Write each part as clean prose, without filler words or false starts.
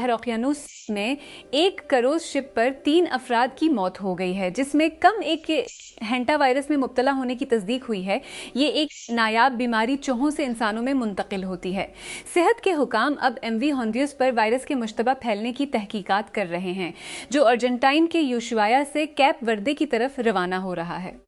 बहर ओकियानूस में 1 करोड़ शिप पर 3 अफराद की मौत हो गई है, जिसमें कम एक के हैंटा वायरस में मुब्तला होने की तस्दीक हुई है। ये एक नायाब बीमारी चूहों से इंसानों में मुंतकिल होती है। सेहत के हुकाम अब MV होंडुरास पर वायरस के मुश्तबा फैलने की तहकीकात कर रहे हैं, जो अर्जेंटाइन के यूशुआया से कैप वर्दे की तरफ रवाना हो रहा है।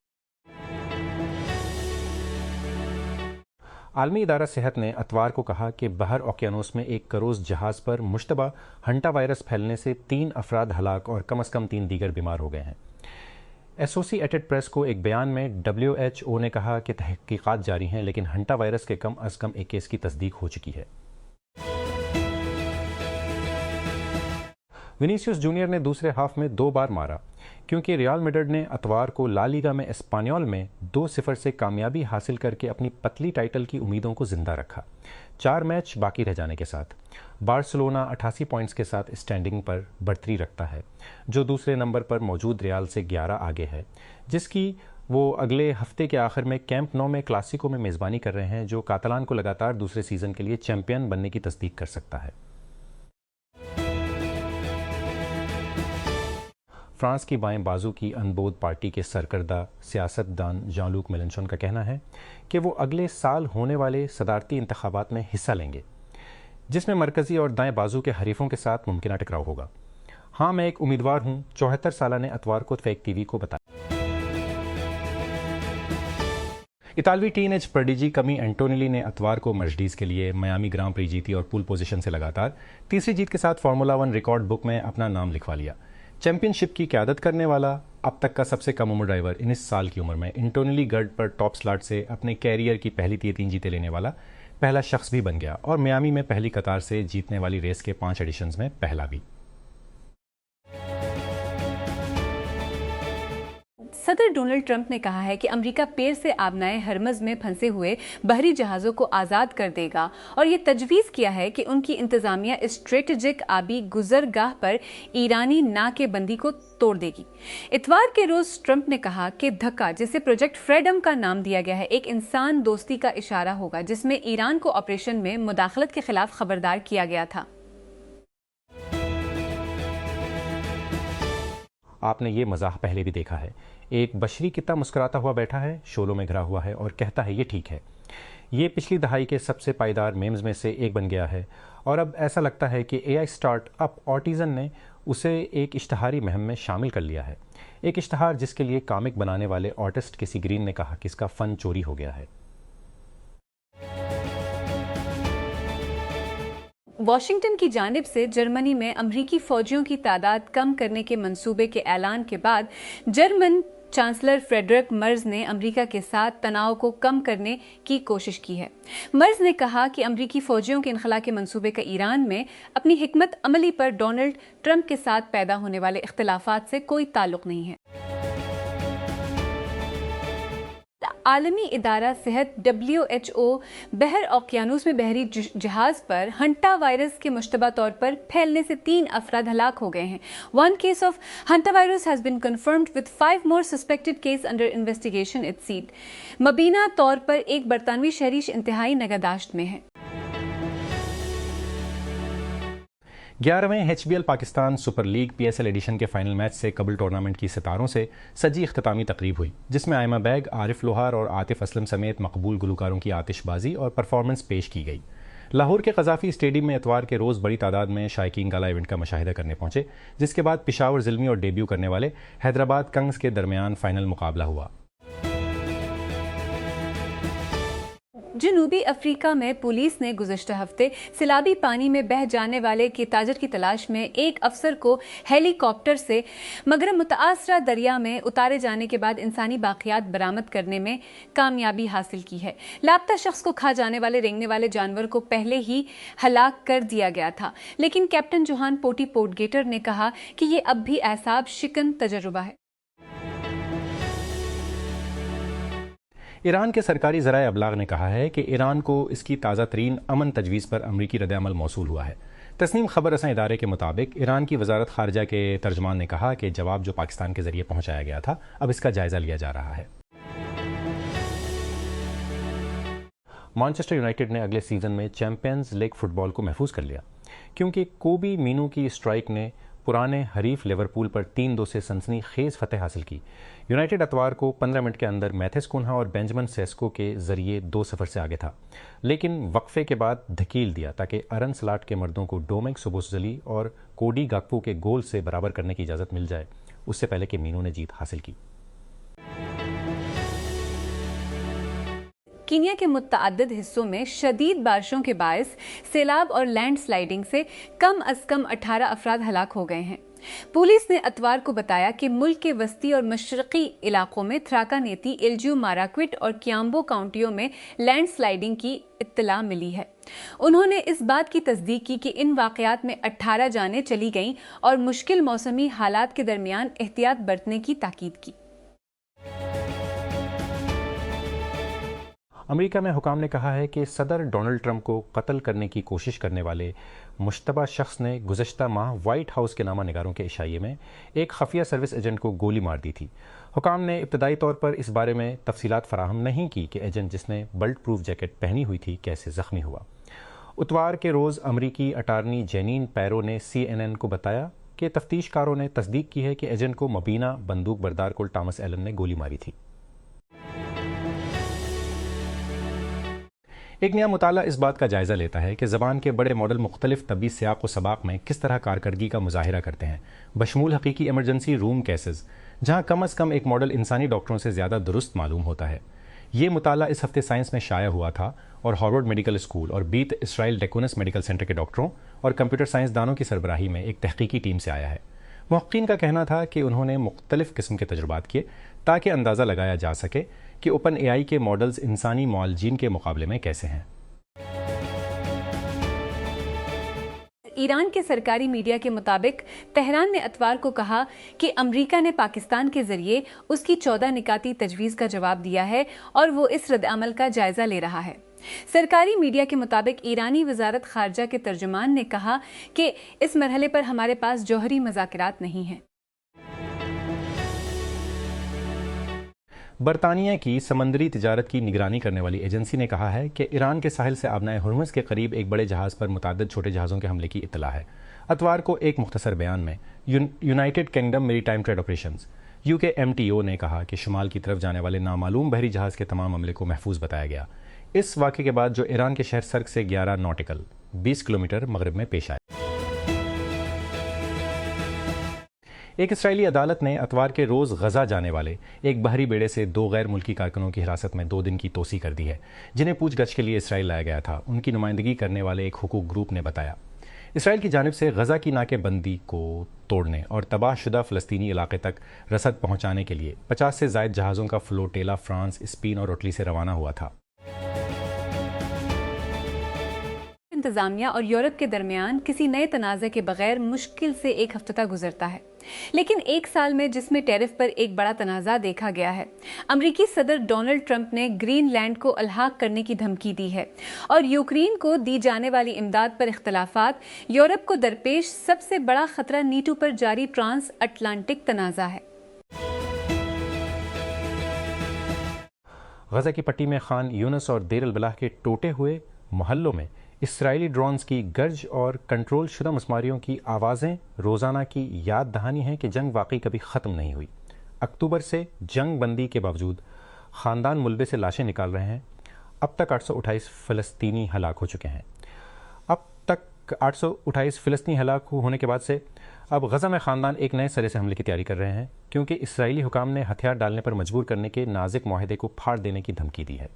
आलमी इदारा सेहत ने अतवार को कहा कि बहर ओकियानूस में एक क्रूज़ जहाज़ पर मुश्तबा हंटा वायरस फैलने से 3 अफराद हलाक और कम अज़ कम 3 दीगर बीमार हो गए हैं। एसोसिएटेड प्रेस को एक बयान में WHO ने कहा कि तहकीकात जारी हैं, लेकिन हंटा वायरस के कम अज़ कम एक केस की तस्दीक हो चुकी है। विनीसियस जूनियर ने दूसरे हाफ में 2 बार मारा, क्योंकि रियल मैड्रिड ने अतवार को ला लीगा में एस्पानियोल में 2-0 से कामयाबी हासिल करके अपनी पतली टाइटल की उम्मीदों को जिंदा रखा। 4 मैच बाकी रह जाने के साथ बार्सिलोना 88 पॉइंट्स के साथ स्टैंडिंग पर बढ़तरी रखता है, जो दूसरे नंबर पर मौजूद रियल से 11 आगे है, जिसकी वो अगले हफ्ते के आखिर में कैंप नौ में क्लासिको में मेज़बानी कर रहे हैं, जो कातलान को लगातार दूसरे सीज़न के लिए चैंपियन बनने की तस्दीक कर सकता है। फ्रांस की बाएं बाजू की अनबोध पार्टी के सरकर्दा सियासतदान जान-लुक मेलेंचॉन का कहना है कि वो अगले साल होने वाले सदारती इंतखाबात में हिस्सा लेंगे, जिसमें मरकज़ी और दाएं बाजू के हरीफों के साथ मुमकिन टकराव होगा। हाँ, मैं एक उम्मीदवार हूँ, 74 साला ने अतवार को फेक TV को बताया। इतालवी टीनेज प्रोडिजी कमी एंटोनेली ने अतवार को मर्सिडीज के लिए मियामी ग्रां प्री जीती और पूल पोजीशन से लगातार तीसरी जीत के साथ फार्मूला 1 रिकॉर्ड बुक में अपना नाम लिखवा लिया। चैंपियनशिप की क़यादत करने वाला अब तक का सबसे कम उम्र ड्राइवर 19 साल की उम्र में एंटोनेली गर्ड पर टॉप स्लॉट से अपने कैरियर की पहली 3 जीतें लेने वाला पहला शख्स भी बन गया और मियामी में पहली कतार से जीतने वाली रेस के 5 एडिशंस में पहला भी। सदर डोनाल्ड ट्रंप ने कहा है कि अमेरिका पेर से आबनाए हरमज में फंसे हुए बहरी जहाज़ों को आज़ाद कर देगा और ये तजवीज़ किया है कि उनकी इंतज़ामिया स्ट्रेटेजिक आबी गुजरगाह पर ईरानी नाकेबंदी को तोड़ देगी। इतवार के रोज़ ट्रंप ने कहा कि धक्का, जिसे प्रोजेक्ट फ्रीडम का नाम दिया गया है, एक इंसान दोस्ती का इशारा होगा, जिसमें ईरान को ऑपरेशन में मुदाखलत के खिलाफ खबरदार किया गया था। आपने ये मजाक पहले भी देखा है। एक बशरी कितना मुस्कुराता हुआ बैठा है, शोलों में घिरा हुआ है और कहता है ये ठीक है। ये पिछली दहाई के सबसे पायदार मेम्स में से एक बन गया है और अब ऐसा लगता है कि AI स्टार्टअप ऑटिज़न ने उसे एक इश्तहारी मुहिम में शामिल कर लिया है। एक इश्तहार जिसके लिए कॉमिक बनाने वाले आर्टिस्ट किसी ग्रीन ने कहा कि इसका फ़न चोरी हो गया है। वाशिंगटन की जानिब से जर्मनी में अमरीकी फौजियों की तादाद कम करने के मंसूबे के ऐलान के बाद जर्मन चांसलर फ्रेडरिक मर्ज ने अमेरिका के साथ तनाव को कम करने की कोशिश की है। मर्ज ने कहा कि अमेरिकी फौजियों के इनखला के मंसूबे का ईरान में अपनी हिकमत अमली पर डोनाल्ड ट्रंप के साथ पैदा होने वाले इख्तिलाफात से कोई ताल्लुक नहीं है। आलमी इदारा सेहत WHO बहर ओकियानूस में बहरी जहाज़ पर हंटा वायरस के मुश्तबा तौर पर फैलने से 3 अफराद हलाक हो गए हैं। 1 case of hanta virus has been confirmed with 5 more suspected case under investigation, it said। मबीना तौर पर एक बरतानवी शहरी इंतहाई नगहदाश्त में है। 11वें HBL Pakistan super league PSL edition के फाइनल मैच से कबल टूर्नामेंट की सितारों से सजी इख्तितामी तकरीब हुई, जिसमें आयमा बैग, आरिफ लोहार और आतिफ असलम समेत मकबूल गुलकारों की आतिशबाजी और परफॉर्मेंस पेश की गई। लाहौर के क़ज़ाफ़ी स्टेडियम में इतवार के रोज़ बड़ी तादाद में शायकीन गाला इवेंट का मुशाहिदा करने पहुंचे, जिसके बाद पेशावर ज़िल्मी और डेब्यू करने वाले हैदराबाद कंग्स के दरमियान फाइनल मुकाबला हुआ। जनूबी अफ्रीका में पुलिस ने गुज़श्ता हफ्ते सिलाबी पानी में बह जाने वाले के ताजर की तलाश में एक अफसर को हेलीकॉप्टर से मगरब मुतासरा दरिया में उतारे जाने के बाद इंसानी बाक़ियात बरामद करने में कामयाबी हासिल की है। लापता शख्स को खा जाने वाले रेंगने वाले जानवर को पहले ही हलाक कर दिया गया था, लेकिन कैप्टन जोहान पोटी पोर्टगेटर ने कहा कि ये अब भी एसाब शिकन तजुर्बा है। ईरान के सरकारी ज़राए अबलाग ने कहा है कि ईरान को इसकी ताज़ा तरीन अमन तजवीज़ पर अमरीकी रद्द-ए-अमल मौसूल हुआ है। तस्नीम खबर रसां इदारे के मुताबिक ईरान की वजारत खारजा के तर्जमान ने कहा कि जवाब जो पाकिस्तान के ज़रिए पहुँचाया गया था, अब इसका जायज़ा लिया जा रहा है। मैनचेस्टर यूनाइटेड ने अगले सीज़न में चैंपियंस लीग फुटबॉल को महफूज कर लिया। क्योंकि कोबी मीनू की स्ट्राइक ने पुराने हरीफ लिवरपूल पर 3-2 से सनसनीखेज फतेह हासिल की। यूनाइटेड अतवार को 15 मिनट के अंदर मैथेस कुन्हा और बेंजामिन सेस्को के जरिए 2-0 से आगे था, लेकिन वक्फे के बाद धकील दिया ताकि अरन स्लॉट के मर्दों को डोमिनिक सोबोसली और कोडी गाकपो के गोल से बराबर करने की इजाज़त मिल जाए, उससे पहले कि मीनू ने जीत हासिल की। कीनिया के मुत्तअद्दिद हिस्सों में शदीद बारिशों के बायस सैलाब और लैंडस्लाइडिंग से कम अज कम 18 अफराद हलाक हो गए हैं। पुलिस ने अतवार को बताया कि मुल्क के वस्ती और मशरकी इलाकों में थ्राकानेती, एल्जियो माराक्विट और कियाम्बो काउंटियों में लैंडस्लाइडिंग की इत्तला मिली है। उन्होंने इस बात की तस्दीक की कि इन वाक़यात में 18 जानें चली गईं और मुश्किल मौसमी हालात के दरमियान एहतियात बरतने की ताकीद की। अमेरिका में हुकाम ने कहा है कि सदर डोनाल्ड ट्रंप को कत्ल करने की कोशिश करने वाले मुश्तबा शख्स ने गुज़श्ता माह वाइट हाउस के नामा निगारों के इशाये में एक खफिया सर्विस एजेंट को गोली मार दी थी। हुकाम ने इब्तदाई तौर पर इस बारे में तफसीलात फराहम नहीं की कि एजेंट जिसने बल्ट प्रूफ जैकेट पहनी हुई थी कैसे ज़ख्मी हुआ। इतवार के रोज़ अमरीकी अटारनी जेनिन पैरो ने CNN को बताया कि तफ्तीशकारों ने तस्दीक की है कि एजेंट को मुबीना बंदूक बरदार को टॉमस एलन ने गोली मारी थी। एक नया मुताला इस बात का जायज़ा लेता है कि ज़बान के बड़े मॉडल मुख्तलिफ तबी सियाक़ व सबाक़ में किस तरह कारकर्दगी का मुज़ाहिरा करते हैं, बशमूल हकीकी एमरजेंसी रूम केसेस, जहाँ कम अज़ कम एक मॉडल इंसानी डॉक्टरों से ज़्यादा दुरुस्त मालूम होता है। ये मुताला इस हफ्ते साइंस में शाया हुआ था और हार्वर्ड मेडिकल स्कूल और बीत इसराइल डेकोनस मेडिकल सेंटर के डॉक्टरों और कंप्यूटर साइंसदानों की सरबराही में एक तहकीकी टीम से आया है। मुहक्कीन का कहना था कि उन्होंने मुख्तलिफ किस्म के तजुर्बात किए ताकि अंदाज़ा लगाया जा सके कि ओपन AI के मॉडल्स इंसानी मुआलजीन के मुकाबले में कैसे हैं। ईरान के सरकारी मीडिया के मुताबिक तेहरान ने अतवार को कहा कि अमेरिका ने पाकिस्तान के जरिए उसकी 14 निकाती तजवीज़ का जवाब दिया है और वो इस रद्द-अमल का जायजा ले रहा है। सरकारी मीडिया के मुताबिक ईरानी वजारत खारजा के तर्जुमान ने कहा कि इस मरहले पर हमारे पास जौहरी मज़ाकिरात नहीं हैं। बरतानिया की समंदरी तिजारत की निगरानी करने वाली एजेंसी ने कहा है कि ईरान के साहिल से आबनाए हुर्मुज़ के करीब एक बड़े जहाज़ पर मुताद्दिद छोटे जहाज़ों के हमले की इत्तला है। अतवार को एक मुख्तसर बयान में United kingdom maritime trade operations UKMTO ने कहा कि शुमाल की तरफ जाने वाले नामालूम बहरी जहाज़ के तमाम अमले को महफूज बताया गया, इस वाक़े के बाद जो ईरान के शहर सर्क से 11 नॉटिकल 20 किलोमीटर मगरब में पेश आया। एक इसराइली अदालत ने अतवार के रोज़ गजा जाने वाले एक बहरी बेड़े से 2 गैर मुल्की कारकुनों की हिरासत में 2 दिन की तोसी कर दी है, जिन्हें पूछगछ के लिए इसराइल लाया गया था। उनकी नुमाइंदगी करने वाले एक हुकूक ग्रुप ने बताया इसराइल की जानिब से गजा की नाकेबंदी को तोड़ने और तबाहशुदा फ़लस्तीनी इलाके तक रसद पहुँचाने के लिए 50 से ज़ायद जहाज़ों का फ्लोटेला फ्रांस, स्पेन और इटली से रवाना हुआ था। इंतजामिया और यूरोप के दरमियान किसी नए तनाज़े के बगैर मुश्किल से एक हफ्ता गुजरता है, लेकिन एक साल में जिसमें टैरिफ पर एक बड़ा तनाज़ा देखा गया है। अमरीकी सदर डोनाल्ड ट्रंप ने ग्रीनलैंड को अलहाक करने की धमकी दी है और यूक्रेन को दी जाने वाली इमदाद पर इख्तलाफात यूरोप को दरपेश सबसे बड़ा खतरा नीटो पर जारी ट्रांस अटलांटिक तनाज़ा है। गजा की पट्टी में खान यूनस और देर अल-बलाह के टूटे हुए मोहल्लों में इसराइली ड्रोन्स की गर्ज और कंट्रोल शुदा मसमारियों की आवाज़ें रोज़ाना की याद दहानी हैं कि जंग वाकई कभी ख़त्म नहीं हुई। अक्टूबर से जंग बंदी के बावजूद ख़ानदान मुलबे से लाशें निकाल रहे हैं। अब तक 828 फ़लस्तीनी हलाक हो चुके हैं। अब तक 828 फ़लस्तीनी हलाक होने के बाद से अब गजा में ख़ानदान एक नए सिरे से हमले की तैयारी कर रहे हैं, क्योंकि इसराइली हुकाम ने हथियार डालने पर मजबूर करने के नाजुक माहदे को फाड़ देने की धमकी दी है।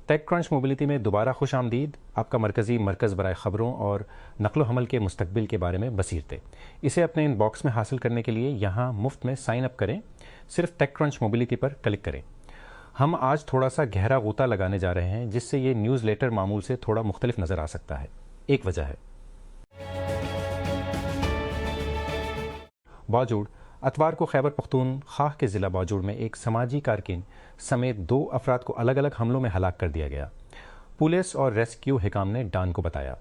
टेक क्रंच मोबिलिटी में दोबारा खुश आमदीद, आपका मरकज़ी मरकज़ बराए ख़बरों और नकलो हमल के मुस्तकबिल के बारे में बसीरते। इसे अपने इनबॉक्स में हासिल करने के लिए यहाँ मुफ्त में साइन अप करें। सिर्फ टेक क्रंच मोबिलिटी पर क्लिक करें। हम आज थोड़ा सा गहरा गोता लगाने जा रहे हैं, जिससे ये न्यूज़ लेटर मामूल से थोड़ा मुख्तलिफ नज़र आ सकता है। एक वजह है बाजूड़। अतवार को खैबर पख्तूनख्वा के ज़िला बाजूड़ में एक समाजी कारकिन समेत 2 अफराद को अलग अलग हमलों में हलाक कर दिया गया, पुलिस और रेस्क्यू हिकाम ने डान को बताया।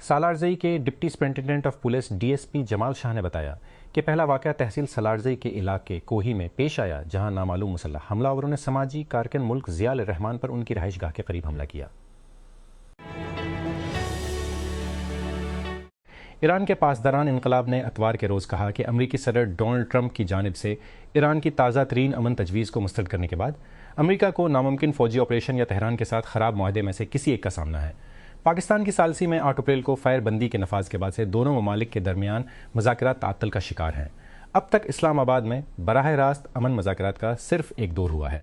सालारजई के deputy superintendent of police DSP Jamal Shah ने बताया कि पहला वाक़या तहसील सालारजई के इलाके कोही में पेश आया, जहां नामालूम मुसल्लह हमलावरों ने समाजी कारकिन मुल्क ज़िया रहमान पर उनकी रहाइशगाह के करीब हमला किया। ईरान के पासदारान इनकलाब ने अतवार के रोज़ कहा कि अमरीकी सदर डोनाल्ड ट्रंप की जानिब से ईरान की ताज़ा तरीन अमन तजवीज़ को मुस्तरद करने के बाद अमरीका को नामुमकिन फ़ौजी ऑपरेशन या तेहरान के साथ ख़राब माहदे में से किसी एक का सामना है। पाकिस्तान की सालसी में 8 अप्रैल को फायरबंदी के नफाज के बाद से दोनों ममालिक के दरमियान मुज़ाकरात ताअत्तुल का शिकार हैं। अब तक इस्लामाबाद में बराह रास्त अमन मुज़ाकरात का सिर्फ एक दौर हुआ है।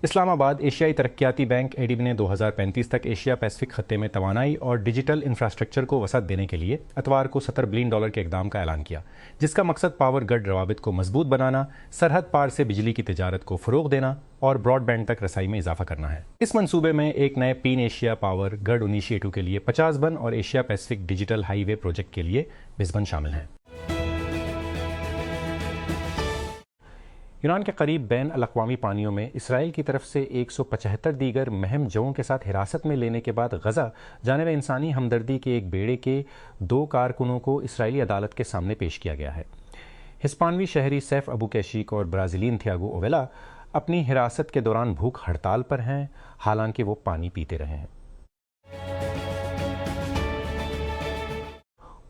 इस्लामाबाद एशियाई तरक्याती बैंक एडीबी ने 2035 तक एशिया पैसिफिक खत्ते में तवानाई और डिजिटल इंफ्रास्ट्रक्चर को वसअत देने के लिए अतवार को $70 बिलियन के इक़दाम का ऐलान किया, जिसका मकसद पावर ग्रिड रवाबित को मजबूत बनाना, सरहद पार से बिजली की तिजारत को फ़रोग़ देना और ब्रॉडबैंड तक रसाई में इजाफा करना है। इस मंसूबे में एक नए पीन एशिया पावर ग्रिड इनिशिएटिव के लिए 50 बन और Asia Pacific digital highway project के लिए 20 बन शामिल हैं। ईरान के करीब बैन अल-अक़वामी पानियों में इसराइल की तरफ से 175 दीगर महम जवों के साथ हिरासत में लेने के बाद गज़ा जानिब इंसानी हमदर्दी के एक बेड़े के 2 कारकुनों को इसराइली अदालत के सामने पेश किया गया है। हिस्पानवी शहरी सैफ अबू कैशिक और ब्राज़ीलियन थियागो ओवेला अपनी हिरासत के दौरान भूख हड़ताल पर हैं, हालांकि वो पानी पीते रहे हैं।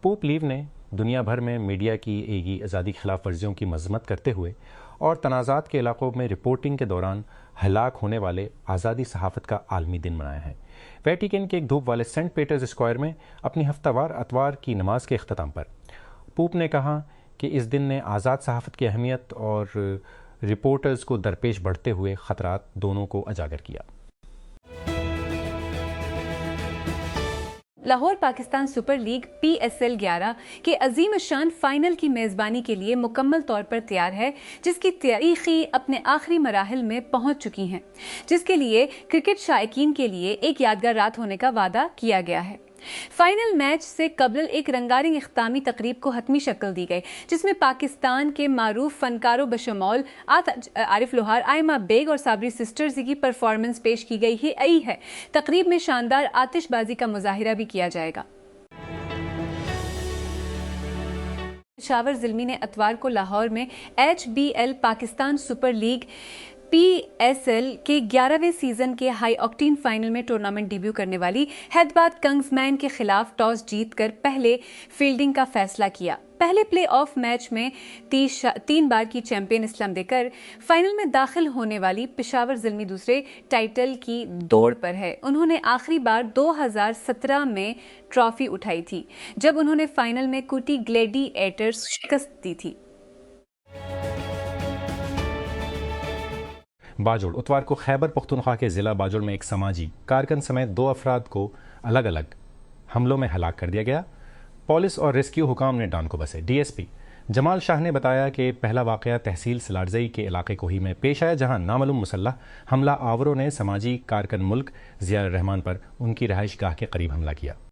पोप लीव ने दुनिया भर में मीडिया की एगी आज़ादी की खिलाफ वर्जियों की मजम्मत करते हुए और तनाज़ात के इलाकों में रिपोर्टिंग के दौरान हलाक होने वाले आज़ादी सहाफ़त का आलमी दिन मनाया है। वेटिकन के एक धूप वाले सेंट पीटर्स स्क्वायर में अपनी हफ्तावार अतवार की नमाज के अख्ताम पर पोप ने कहा कि इस दिन ने आज़ाद सहाफ़त की अहमियत और रिपोर्टर्स को दरपेश बढ़ते हुए ख़तरात दोनों को उजागर किया। Lahore Pakistan super league PSL 11 के अजीम शान फाइनल की मेज़बानी के लिए मुकम्मल तौर पर तैयार है, जिसकी तैयारी अपने आखिरी मराहिल में पहुंच चुकी हैं, जिसके लिए क्रिकेट शायकीन के लिए एक यादगार रात होने का वादा किया गया है। फाइनल मैच से कबल एक रंगारंग इख्तामी तकरीब को हतमी शक्ल दी गई, जिसमें पाकिस्तान के मारूफ फनकारों बशमौल आरिफ लोहार, आयमा बेग और साबरी सिस्टर्स की परफॉर्मेंस पेश की गई है। तकरीब में शानदार आतिशबाजी का मुजाहिरा भी किया जाएगा। पेशावर ज़िल्मी ने अतवार को लाहौर में HBL Pakistan super league PSL के 11वें सीजन के हाई ऑक्टेन फाइनल में टूर्नामेंट डेब्यू करने वाली हैदराबाद किंग्समैन के खिलाफ टॉस जीतकर पहले फील्डिंग का फैसला किया। पहले प्ले ऑफ मैच में 3 बार की चैंपियन इस्लाम देकर फाइनल में दाखिल होने वाली पेशावर ज़िल्मी दूसरे टाइटल की दौड़ पर है। उन्होंने आखिरी बार 2017 में ट्रॉफी उठाई थी, जब उन्होंने फाइनल में कुटी ग्लैडिएटर्स शिकस्त दी थी। बाजुड़ उतवार को खैबर पख्तूनख्वा के ज़िला बाजुड़ में एक समाजी कारकन समेत 2 अफराद को अलग अलग हमलों में हलाक कर दिया गया। पुलिस और रेस्क्यू हुकाम ने डान को बसे। DSP जमाल शाह ने बताया कि पहला वाक़या तहसील सलारजई के इलाके कोही में पेश आया, जहां नामालूम मुसल्लह हमला आवरों ने समाजी कारकन मुल्क ज़िया रहमान पर उनकी रहाइश गाह के करीब हमला किया।